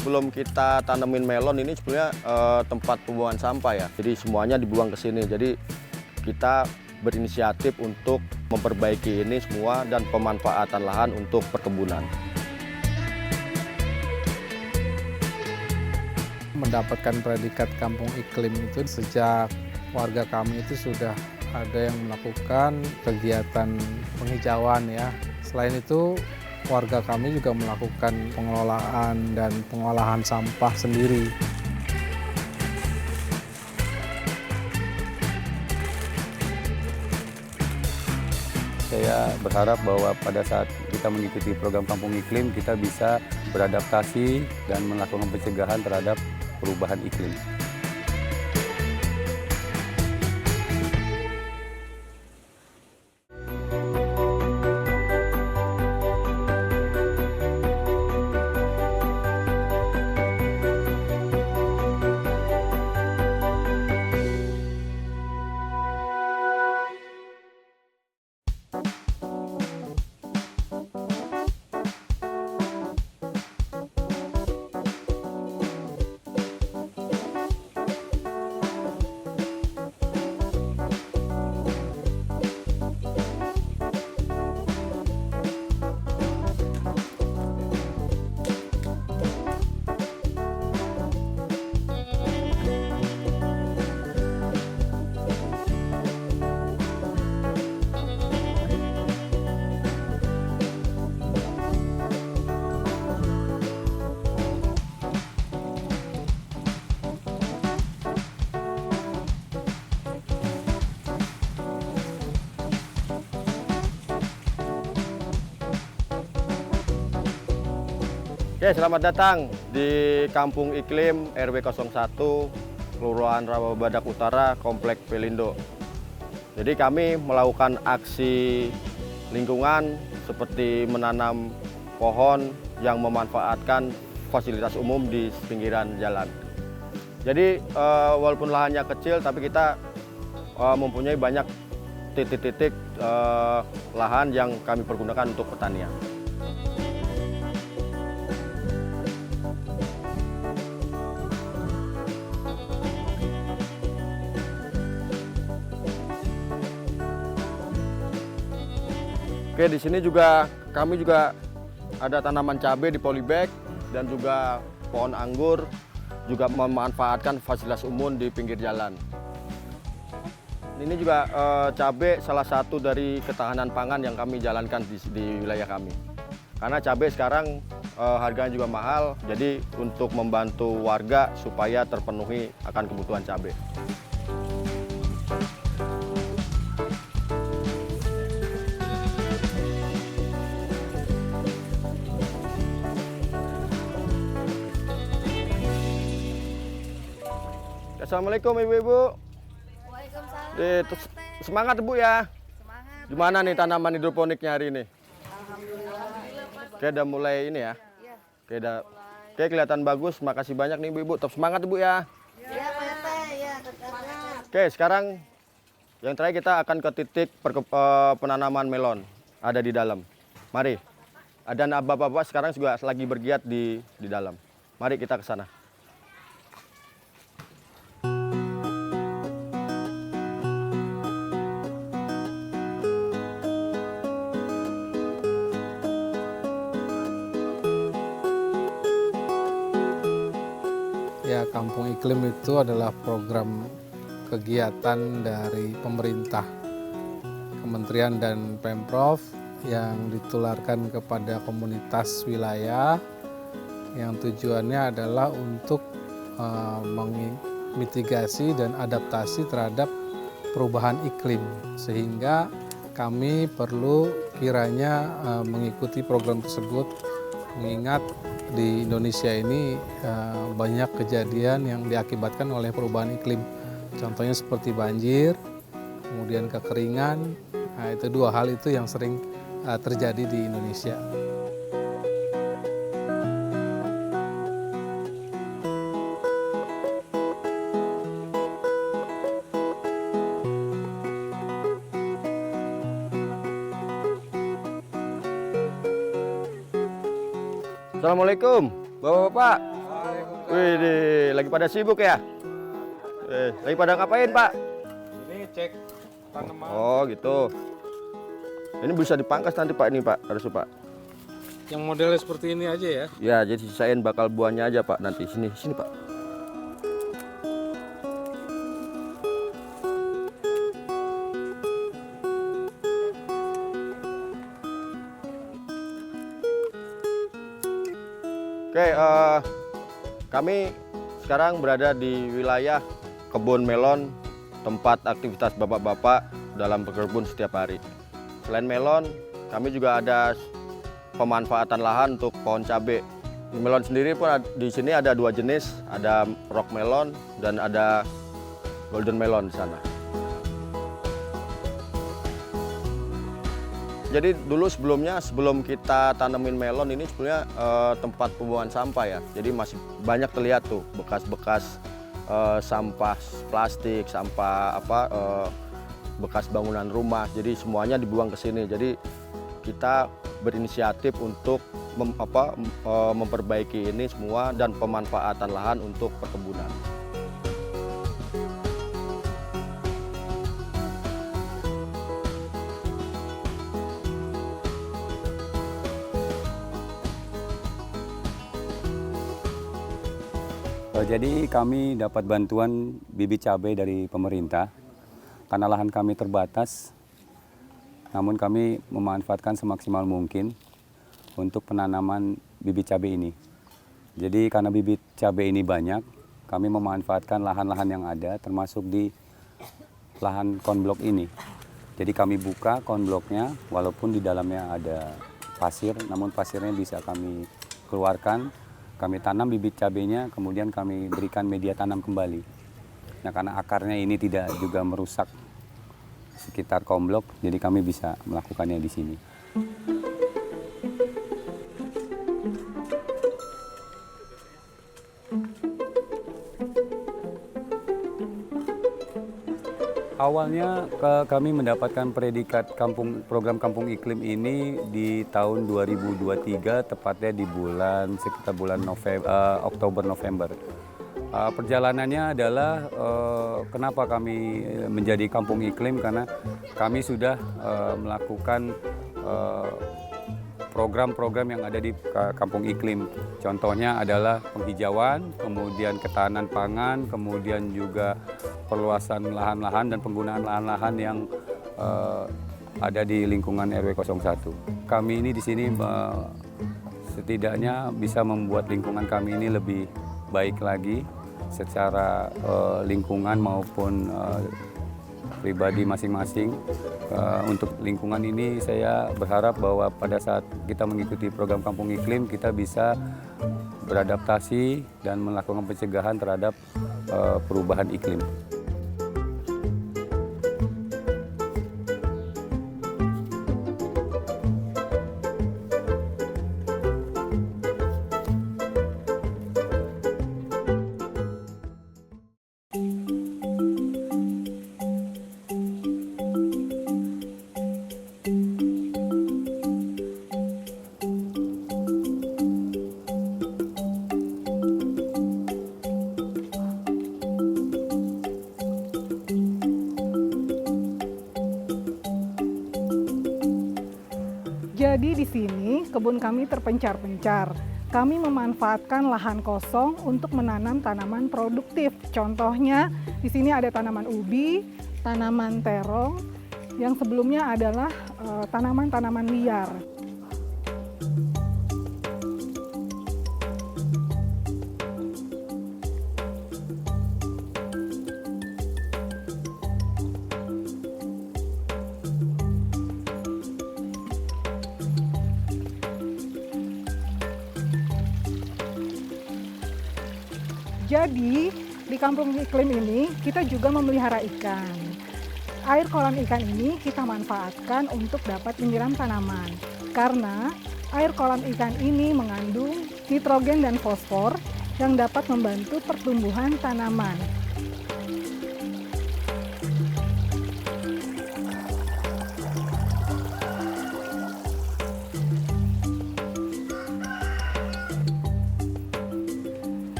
sebelum kita tanemin melon ini sebenarnya tempat pembuangan sampah ya. Jadi semuanya dibuang ke sini. Jadi kita berinisiatif untuk memperbaiki ini semua dan pemanfaatan lahan untuk perkebunan. Mendapatkan predikat kampung iklim itu sejak warga kami itu sudah ada yang melakukan kegiatan penghijauan ya. Selain itu warga kami juga melakukan pengelolaan dan pengolahan sampah sendiri. Saya berharap bahwa pada saat kita mengikuti program Kampung Iklim, kita bisa beradaptasi dan melakukan pencegahan terhadap perubahan iklim. Oke, selamat datang di Kampung Iklim RW 01, Kelurahan Rawabadak Utara, Komplek Pelindo. Jadi kami melakukan aksi lingkungan seperti menanam pohon yang memanfaatkan fasilitas umum di pinggiran jalan. Jadi walaupun lahannya kecil, tapi kita mempunyai banyak titik-titik lahan yang kami pergunakan untuk pertanian. Oke, di sini juga kami juga ada tanaman cabai di polybag dan juga pohon anggur, juga memanfaatkan fasilitas umum di pinggir jalan. Ini juga cabai salah satu dari ketahanan pangan yang kami jalankan di wilayah kami. Karena cabai sekarang harganya juga mahal, jadi untuk membantu warga supaya terpenuhi akan kebutuhan cabai. Assalamualaikum ibu-ibu. Waalaikumsalam. Semangat Bu ya. Semangat. Gimana nih tanaman hidroponiknya hari ini? Alhamdulillah. Oke, udah mulai ini ya. Iya. Oke, kelihatan bagus. Makasih banyak nih ibu-ibu. Tetap semangat Ibu ya. Iya, Pak RT. Iya, tetap. Oke, sekarang yang terakhir kita akan ke titik penanaman melon. Ada di dalam. Mari. Dan bapak-bapak sekarang juga lagi bergiat di dalam. Mari kita ke sana. Ya, Kampung Iklim itu adalah program kegiatan dari pemerintah, Kementerian dan Pemprov yang ditularkan kepada komunitas wilayah yang tujuannya adalah untuk memitigasi dan adaptasi terhadap perubahan iklim, sehingga kami perlu kiranya mengikuti program tersebut, mengingat di Indonesia ini banyak kejadian yang diakibatkan oleh perubahan iklim. Contohnya seperti banjir, kemudian kekeringan. Nah, itu dua hal itu yang sering terjadi di Indonesia. Assalamualaikum, bapak-bapak. Wih, lagi pada sibuk ya? Lagi pada ngapain, Pak? Ini cek tanaman. Oh, gitu. Ini bisa dipangkas nanti, Pak, ini, Pak. Harus, Pak. Yang modelnya seperti ini aja ya. Ya, jadi sisain bakal buahnya aja, Pak, nanti. Sini, Pak. Oke, kami sekarang berada di wilayah kebun melon, tempat aktivitas bapak-bapak dalam berkebun setiap hari. Selain melon, kami juga ada pemanfaatan lahan untuk pohon cabai. Di melon sendiri pun di sini ada 2 jenis, ada rock melon dan ada golden melon di sana. Jadi dulu sebelum kita tanemin melon ini sebenarnya tempat pembuangan sampah ya. Jadi masih banyak terlihat tuh bekas-bekas sampah plastik, sampah bekas bangunan rumah. Jadi semuanya dibuang ke sini. Jadi kita berinisiatif untuk memperbaiki ini semua dan pemanfaatan lahan untuk perkebunan. Jadi kami dapat bantuan bibit cabai dari pemerintah. Karena lahan kami terbatas, namun kami memanfaatkan semaksimal mungkin untuk penanaman bibit cabai ini. Jadi karena bibit cabai ini banyak, kami memanfaatkan lahan-lahan yang ada, termasuk di lahan konblok ini. Jadi kami buka konbloknya, walaupun di dalamnya ada pasir, namun pasirnya bisa kami keluarkan. Kami tanam bibit cabainya, kemudian kami berikan media tanam kembali. Nah, karena akarnya ini tidak juga merusak sekitar komblok, jadi kami bisa melakukannya di sini. Awalnya kami mendapatkan predikat program Kampung Iklim ini di tahun 2023, tepatnya di sekitar bulan Oktober-November. Perjalanannya adalah kenapa kami menjadi Kampung Iklim, karena kami sudah melakukan program-program yang ada di Kampung Iklim. Contohnya adalah penghijauan, kemudian ketahanan pangan, kemudian juga perluasan lahan-lahan dan penggunaan lahan-lahan yang ada di lingkungan RW 01. Kami ini di sini setidaknya bisa membuat lingkungan kami ini lebih baik lagi secara lingkungan maupun pribadi masing-masing. Untuk lingkungan ini saya berharap bahwa pada saat kita mengikuti program Kampung Iklim, kita bisa beradaptasi dan melakukan pencegahan terhadap perubahan iklim. Jadi di sini kebun kami terpencar-pencar. Kami memanfaatkan lahan kosong untuk menanam tanaman produktif. Contohnya di sini ada tanaman ubi, tanaman terong, yang sebelumnya adalah tanaman-tanaman liar. Jadi di Kampung Iklim ini kita juga memelihara ikan. Air kolam ikan ini kita manfaatkan untuk dapat menyiram tanaman. Karena air kolam ikan ini mengandung nitrogen dan fosfor yang dapat membantu pertumbuhan tanaman.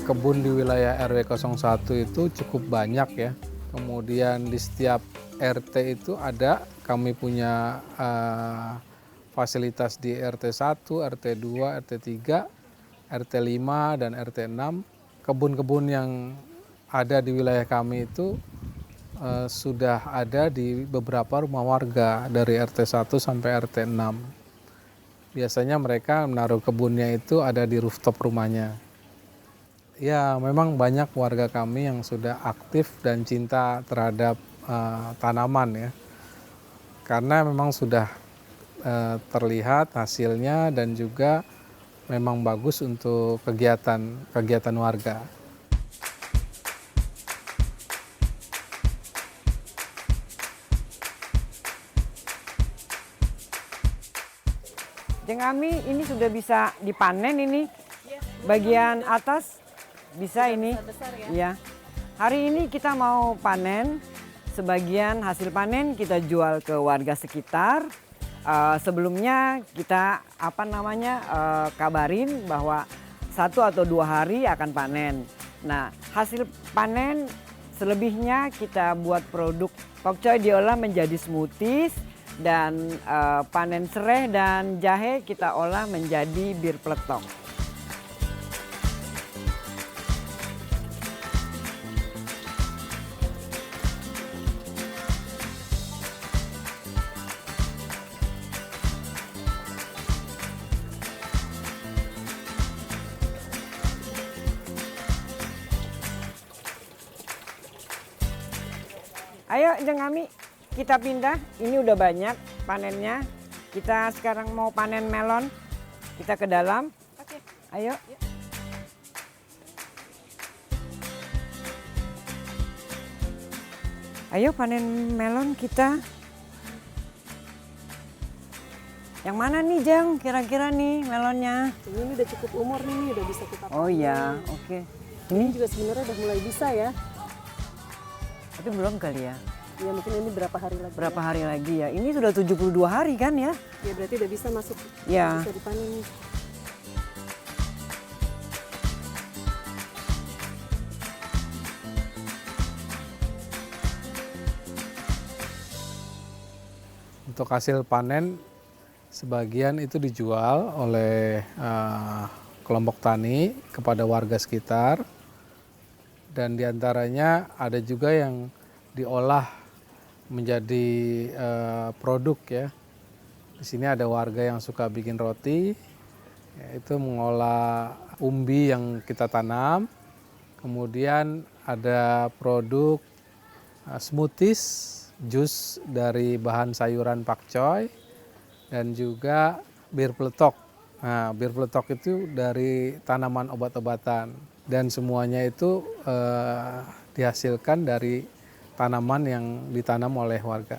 kebun di wilayah RW 01 itu cukup banyak ya. Kemudian di setiap RT itu ada, kami punya fasilitas di RT 1, RT 2, RT 3, RT 5, dan RT 6. Kebun-kebun yang ada di wilayah kami itu sudah ada di beberapa rumah warga dari RT 1 sampai RT 6. Biasanya mereka menaruh kebunnya itu ada di rooftop rumahnya. Ya, memang banyak warga kami yang sudah aktif dan cinta terhadap tanaman ya. Karena memang sudah terlihat hasilnya dan juga memang bagus untuk kegiatan warga. Jeng Ami ini sudah bisa dipanen ini. Bagian atas bisa ini. Ya. Hari ini kita mau panen. Sebagian hasil panen kita jual ke warga sekitar. Sebelumnya kita kabarin bahwa 1 atau 2 hari akan panen. Nah, hasil panen selebihnya kita buat produk pokcoy diolah menjadi smoothies. Dan panen sereh dan jahe kita olah menjadi bir peletok. Ayo Jeng Ami, kita pindah, ini udah banyak panennya. Kita sekarang mau panen melon. Kita ke dalam. Oke. Ayo. Ayo panen melon kita. Yang mana nih Jeng kira-kira nih melonnya? Ini udah cukup umur nih, udah bisa kita panen. Oh iya, oke. Ini juga sebenarnya udah mulai bisa ya. Tapi belum kali ya. Ya mungkin ini berapa hari lagi. Berapa hari lagi ya? Ini sudah 72 hari kan ya? Ya berarti udah bisa masuk. Ya. Bisa dipanen nih. Untuk hasil panen sebagian itu dijual oleh kelompok tani kepada warga sekitar. Dan diantaranya ada juga yang diolah menjadi produk ya. Di sini ada warga yang suka bikin roti, yaitu mengolah umbi yang kita tanam. Kemudian ada produk smoothies, jus dari bahan sayuran pakcoy, dan juga bir peletok. Nah, bir peletok itu dari tanaman obat-obatan. Dan semuanya itu dihasilkan dari tanaman yang ditanam oleh warga.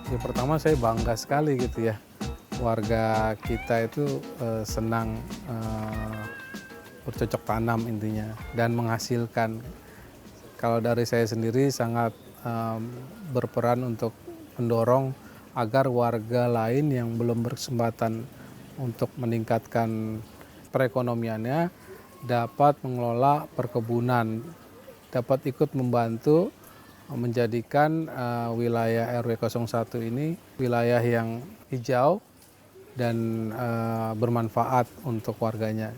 Ya, pertama saya bangga sekali gitu ya, warga kita itu senang bercocok tanam intinya dan menghasilkan. Kalau dari saya sendiri sangat berperan untuk mendorong agar warga lain yang belum berkesempatan untuk meningkatkan perekonomiannya dapat mengelola perkebunan, dapat ikut membantu menjadikan wilayah RW 01 ini wilayah yang hijau dan bermanfaat untuk warganya.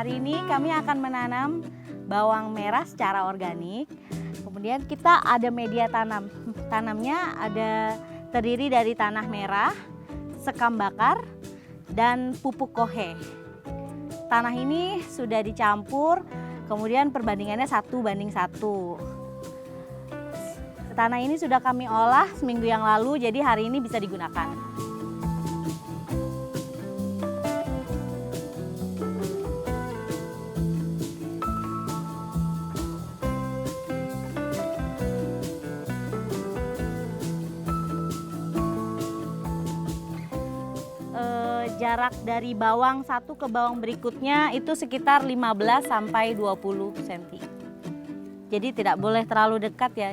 Hari ini kami akan menanam bawang merah secara organik. Kemudian kita ada media tanam. Tanamnya terdiri dari tanah merah, sekam bakar, dan pupuk kohe. Tanah ini sudah dicampur, kemudian perbandingannya 1:1. Tanah ini sudah kami olah seminggu yang lalu, jadi hari ini bisa digunakan. Jarak dari bawang satu ke bawang berikutnya itu sekitar 15 sampai 20 cm. Jadi tidak boleh terlalu dekat ya.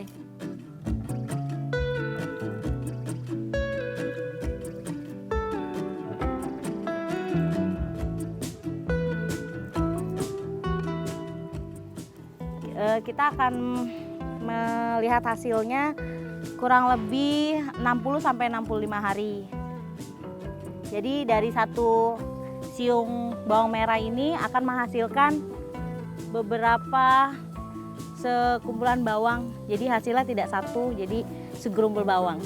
Kita akan melihat hasilnya kurang lebih 60 sampai 65 hari. Jadi dari satu siung bawang merah ini akan menghasilkan beberapa sekumpulan bawang. Jadi hasilnya tidak satu, jadi segerumpul bawang.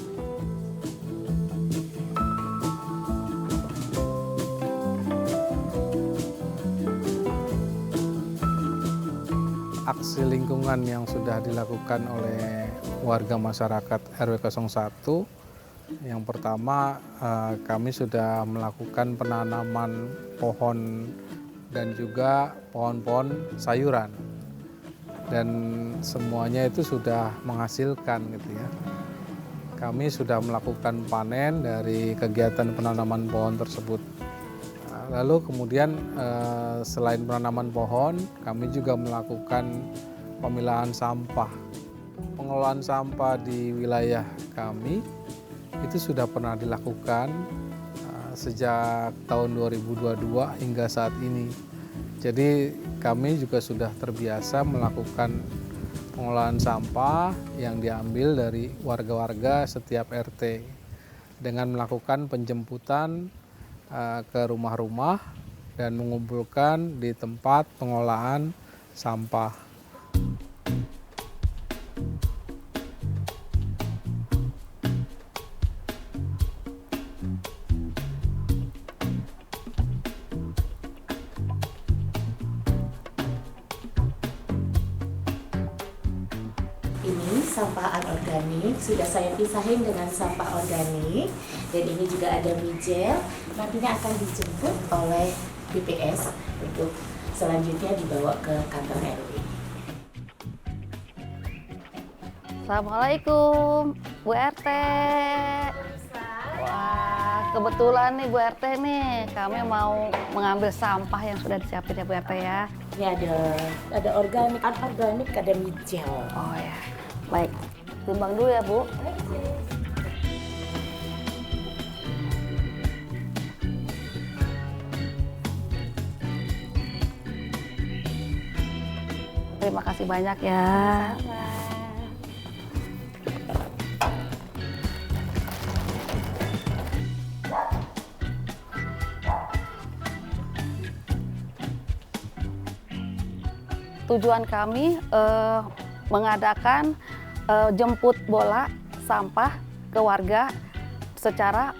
Aksi lingkungan yang sudah dilakukan oleh warga masyarakat RW 01, yang pertama kami sudah melakukan penanaman pohon dan juga pohon-pohon sayuran, dan semuanya itu sudah menghasilkan gitu ya. Kami sudah melakukan panen dari kegiatan penanaman pohon tersebut. Lalu kemudian selain penanaman pohon, kami juga melakukan pemilahan sampah. Pengelolaan sampah di wilayah kami itu sudah pernah dilakukan sejak tahun 2022 hingga saat ini. Jadi kami juga sudah terbiasa melakukan pengolahan sampah yang diambil dari warga-warga setiap RT dengan melakukan penjemputan ke rumah-rumah dan mengumpulkan di tempat pengolahan sampah. Ini sampah anorganik sudah saya pisahin dengan sampah organik, dan ini juga ada bijel. Nantinya akan dijemput oleh BPS untuk selanjutnya dibawa ke kantor RW. Assalamualaikum Bu RT. Wah, kebetulan nih Bu RT nih, kami mau mengambil sampah yang sudah disiapin ya Bu RT ya. Ini ada organik, anorganik, ada bijel. Oh ya, baik. Timbang dulu ya Bu. Terima kasih banyak ya. Tujuan kami mengadakan jemput bola sampah ke warga secara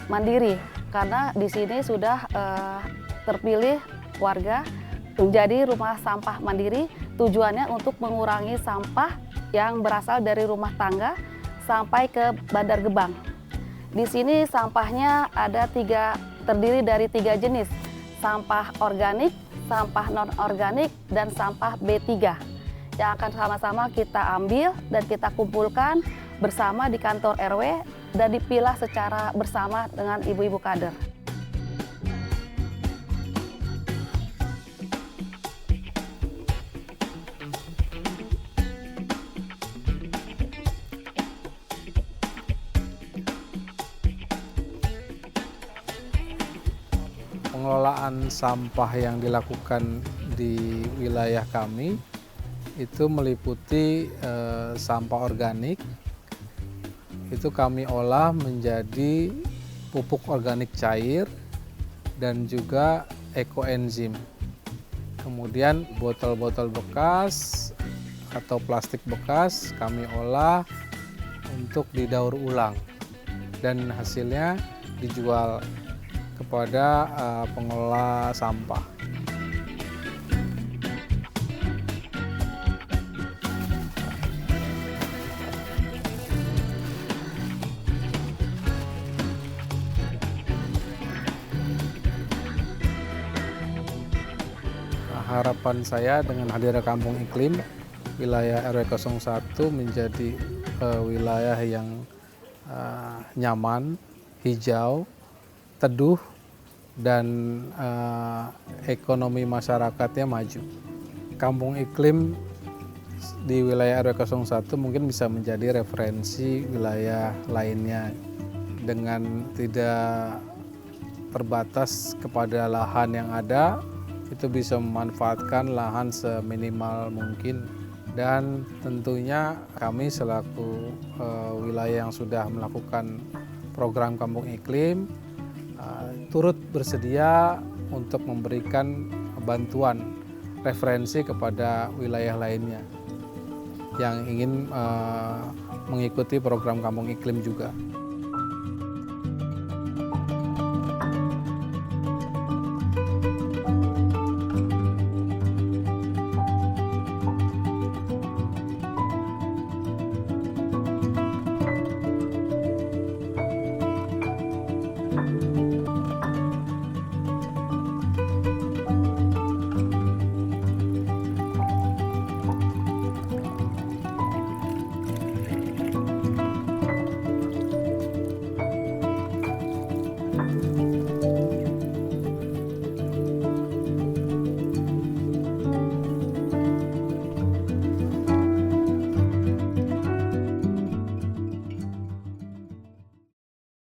mandiri, karena di sini sudah terpilih warga menjadi rumah sampah mandiri. Tujuannya untuk mengurangi sampah yang berasal dari rumah tangga sampai ke Bandar Gebang. Di sini sampahnya terdiri dari 3 jenis: sampah organik, sampah non-organik, dan sampah B3 yang akan sama-sama kita ambil dan kita kumpulkan bersama di kantor RW dan dipilah secara bersama dengan ibu-ibu kader. Pengelolaan sampah yang dilakukan di wilayah kami itu meliputi sampah organik, itu kami olah menjadi pupuk organik cair dan juga ekoenzim. Kemudian botol-botol bekas atau plastik bekas kami olah untuk didaur ulang dan hasilnya dijual kepada pengelola sampah. Harapan saya dengan hadirnya Kampung Iklim, wilayah RW 01 menjadi wilayah yang nyaman, hijau, teduh, dan ekonomi masyarakatnya maju. Kampung Iklim di wilayah RW 01 mungkin bisa menjadi referensi wilayah lainnya dengan tidak terbatas kepada lahan yang ada, itu bisa memanfaatkan lahan seminimal mungkin. Dan tentunya kami selaku wilayah yang sudah melakukan program Kampung Iklim turut bersedia untuk memberikan bantuan referensi kepada wilayah lainnya yang ingin mengikuti program Kampung Iklim juga.